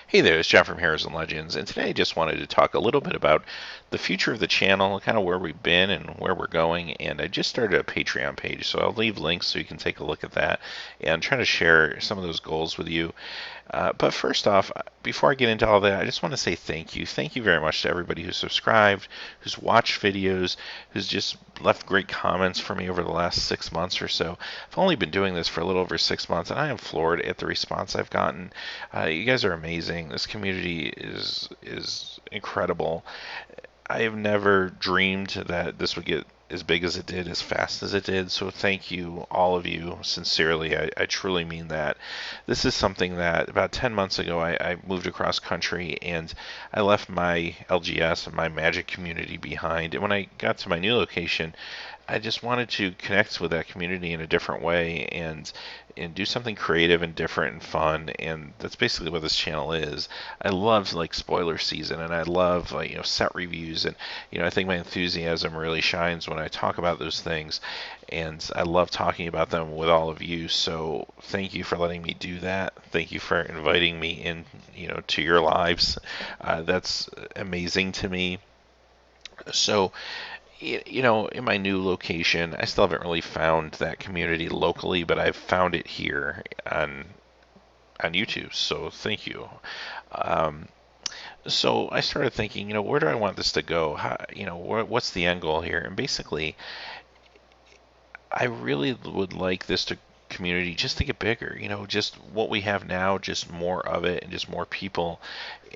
Hey there, it's John from Heroes and Legends, and today I just wanted to talk a little bit about the future of the channel, kind of where we've been and where we're going. And I just started a Patreon page, so I'll leave links so you can take a look at that and try to share some of those goals with you. But first off, before I get into all that, I just want to say thank you. Thank you very much to everybody who's subscribed, who's watched videos, who's just left great comments for me over the last 6 months or so. I've only been doing this for a little over 6 months, and I am floored at the response I've gotten. You guys are amazing. This community is incredible. I have never dreamed that this would get as big as it did, as fast as it did. So thank you, all of you, sincerely. I truly mean that. This is something that about 10 months ago I moved across country and I left my LGS and my Magic community behind. And when I got to my new location, I just wanted to connect with that community in a different way and do something creative and different and fun, and that's basically what this channel is. I love like spoiler season, and I love set reviews, and I think my enthusiasm really shines when I talk about those things, and I love talking about them with all of you. So thank you for letting me do that. Thank you for inviting me in, to your lives. That's amazing to me. So in my new location, I still haven't really found that community locally, but I've found it here on YouTube. So thank you. Um, so I started thinking, where do I want this to go? How, what's the end goal here? And basically, I really would like this to community just to get bigger. Just what we have now, just more of it, and just more people.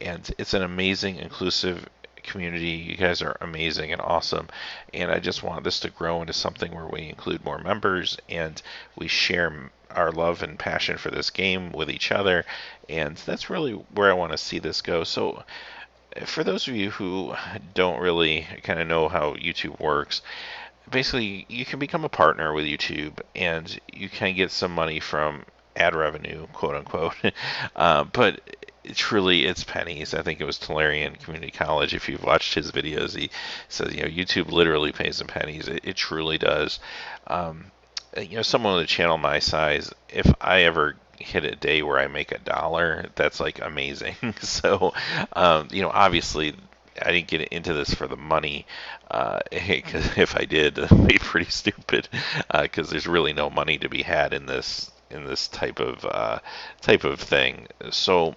And it's an amazing, inclusive community. You guys are amazing and awesome, and I just want this to grow into something where we include more members and we share our love and passion for this game with each other, and that's really where I want to see this go. So for those of you who don't really kind of know how YouTube works, basically you can become a partner with YouTube and you can get some money from ad revenue, quote unquote. But truly, it's pennies. I think it was Tolarian Community College. If you've watched his videos, he says, YouTube literally pays in pennies. It truly does. Um, Someone with a channel my size, if I ever hit a day where I make $1, that's like amazing. So, obviously, I didn't get into this for the money. 'Cause if I did, it'd be pretty stupid. Because there's really no money to be had in this type of thing. So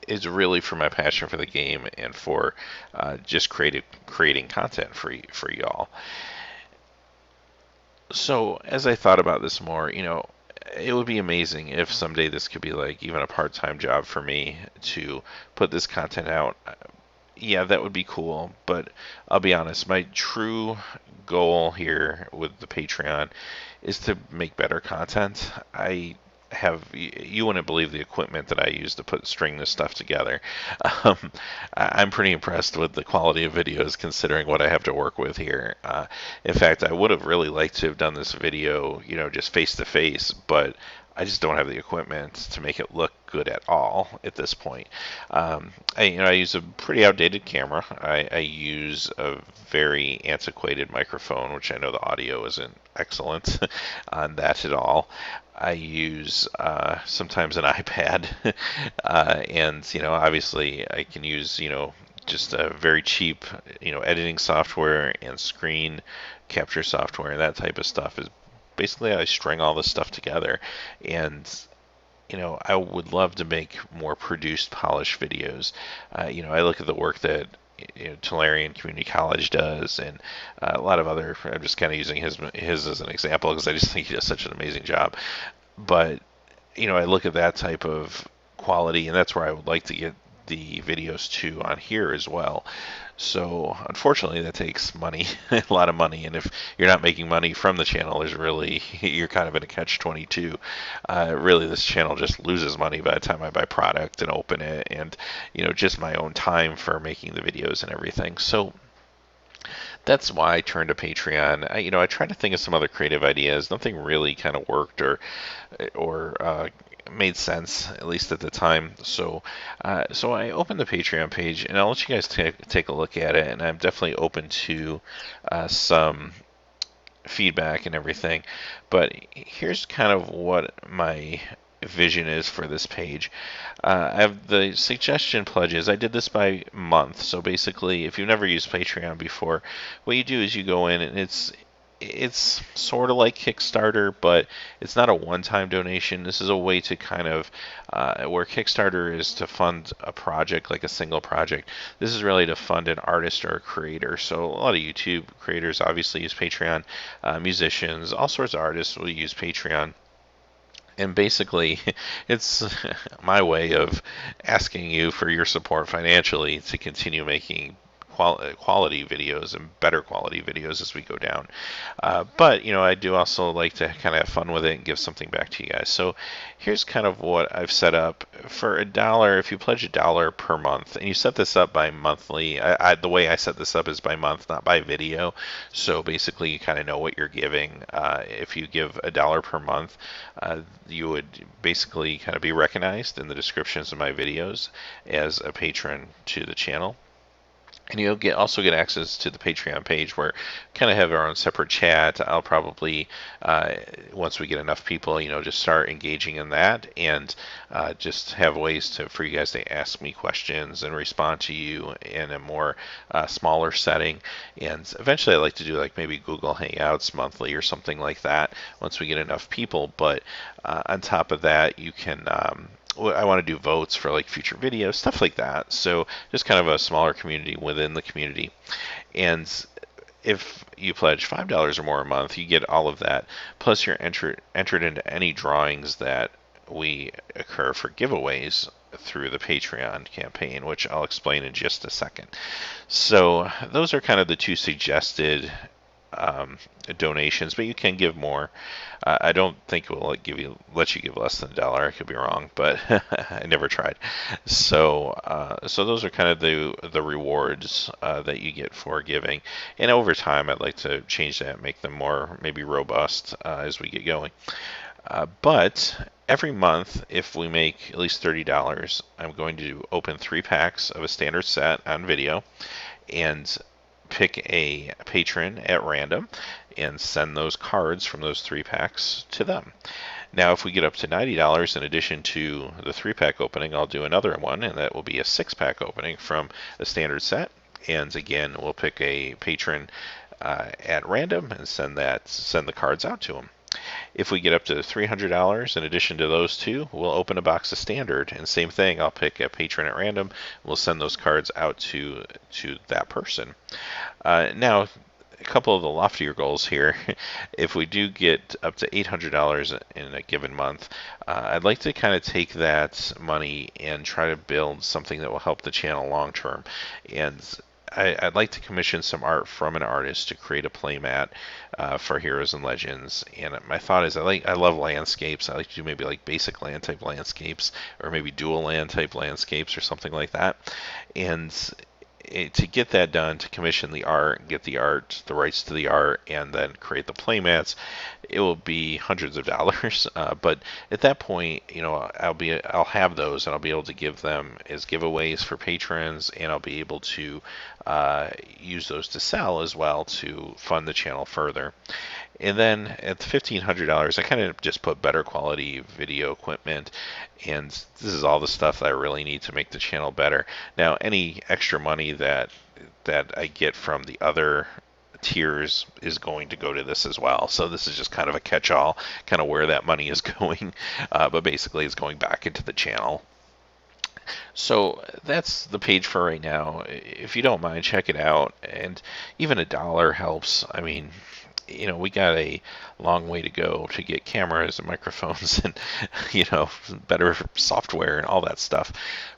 is really for my passion for the game and for just creating content for y'all. So as I thought about this more, it would be amazing if someday this could be like even a part-time job for me to put this content out. Yeah, that would be cool, but I'll be honest, my true goal here with the Patreon is to make better content. You wouldn't believe the equipment that I use to string this stuff together. Um, I'm pretty impressed with the quality of videos considering what I have to work with here. In fact, I would have really liked to have done this video, just face to face, but I just don't have the equipment to make it look good at all at this point. I use a pretty outdated camera. I use a very antiquated microphone, which I know the audio isn't excellent on that at all. I use sometimes an iPad, and obviously I can use just a very cheap editing software and screen capture software and that type of stuff. Is basically I string all this stuff together, and I would love to make more produced, polished videos. I look at the work that Tolarian Community College does, and a lot of other. I'm just kind of using his as an example because I just think he does such an amazing job. But I look at that type of quality, and that's where I would like to get the videos to on here as well. So unfortunately, that takes money, a lot of money, and if you're not making money from the channel, you're kind of in a catch-22. Really, this channel just loses money by the time I buy product and open it, and just my own time for making the videos and everything. So that's why I turned to Patreon. I tried to think of some other creative ideas. Nothing really kind of worked or made sense, at least at the time. So I opened the Patreon page, and I'll let you guys take a look at it. And I'm definitely open to some feedback and everything. But here's kind of what my vision is for this page. I have the suggestion pledges. I did this by month. So basically, if you've never used Patreon before, what you do is you go in and it's sort of like Kickstarter, but it's not a one-time donation. This is a way to kind of where Kickstarter is to fund a project, like a single project. This is really to fund an artist or a creator. So a lot of YouTube creators obviously use Patreon. Musicians, all sorts of artists will use Patreon. And basically, it's my way of asking you for your support financially to continue making quality videos and better quality videos as we go down. But, I do also like to kind of have fun with it and give something back to you guys. So here's kind of what I've set up. For $1, if you pledge $1 per month, and you set this up by monthly, the way I set this up is by month, not by video. So basically, you kind of know what you're giving. If you give $1 per month, you would basically kind of be recognized in the descriptions of my videos as a patron to the channel. And you'll also get access to the Patreon page where we kind of have our own separate chat. I'll probably, once we get enough people, just start engaging in that and just have ways for you guys to ask me questions and respond to you in a more smaller setting. And eventually I'd like to do like maybe Google Hangouts monthly or something like that once we get enough people. But on top of that, you can I want to do votes for like future videos, stuff like that. So just kind of a smaller community within the community. And if you pledge $5 or more a month, you get all of that. Plus you're entered into any drawings that we occur for giveaways through the Patreon campaign, which I'll explain in just a second. So those are kind of the two suggested donations, but you can give more. I don't think it will let you give less than $1. I could be wrong, but I never tried. So those are kind of the rewards that you get for giving. And over time, I'd like to change that, make them more maybe robust as we get going. But every month, if we make at least $30, I'm going to open 3 packs of a standard set on video and pick a patron at random and send those cards from those 3 packs to them. Now, if we get up to $90, in addition to the 3-pack opening, I'll do another one, and that will be a 6-pack opening from a standard set. And again, we'll pick a patron at random and send the cards out to them. If we get up to $300, in addition to those 2, we'll open a box of standard, and same thing, I'll pick a patron at random. We'll send those cards out to that person. Now, a couple of the loftier goals here. If we do get up to $800 in a given month, I'd like to kind of take that money and try to build something that will help the channel long term. And I'd like to commission some art from an artist to create a playmat for Heroes and Legends. And my thought is I love landscapes. I like to do maybe like basic land type landscapes or maybe dual land type landscapes or something like that. And to get that done, to commission the art, get the rights to the art, and then create the playmats, it will be hundreds of dollars. But at that point, I'll have those, and I'll be able to give them as giveaways for patrons, and I'll be able to use those to sell as well to fund the channel further. And then at the $1,500, I kind of just put better quality video equipment, and this is all the stuff that I really need to make the channel better. Now, any extra money that I get from the other tiers is going to go to this as well. So this is just kind of a catch-all, kind of where that money is going, but basically it's going back into the channel. So that's the page for right now. If you don't mind, check it out, and even $1 helps. I mean, we got a long way to go to get cameras and microphones and, better software and all that stuff.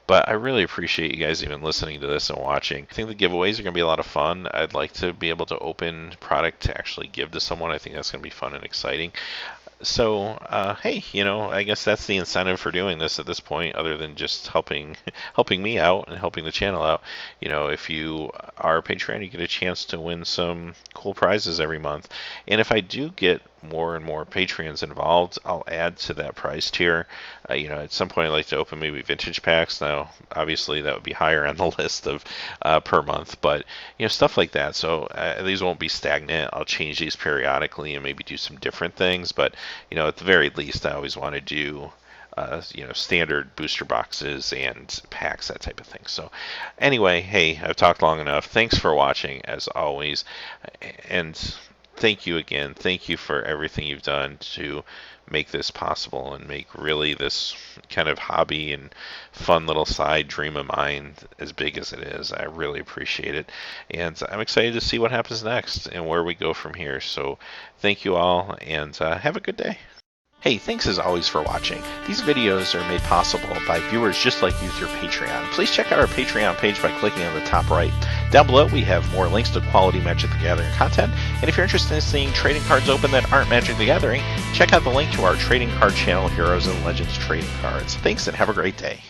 But I really appreciate you guys even listening to this and watching. I think the giveaways are going to be a lot of fun. I'd like to be able to open product to actually give to someone. I think that's going to be fun and exciting. So, hey, I guess that's the incentive for doing this at this point, other than just helping me out and helping the channel out. If you are a patron, you get a chance to win some cool prizes every month. And if I do get more and more Patreons involved, I'll add to that prize tier. At some point I'd like to open maybe vintage packs. Now, obviously that would be higher on the list of per month, but stuff like that. So these won't be stagnant. I'll change these periodically and maybe do some different things, but at the very least I always want to do standard booster boxes and packs, that type of thing. So anyway, hey, I've talked long enough. Thanks for watching, as always, and thank you again. Thank you for everything you've done to make this possible and make really this kind of hobby and fun little side dream of mine as big as it is. I really appreciate it. And I'm excited to see what happens next and where we go from here. So thank you all, and have a good day. Hey, thanks as always for watching. These videos are made possible by viewers just like you through Patreon. Please check out our Patreon page by clicking on the top right. Down below, we have more links to quality Magic the Gathering content. And if you're interested in seeing trading cards open that aren't Magic the Gathering, check out the link to our trading card channel, Heroes and Legends Trading Cards. Thanks and have a great day.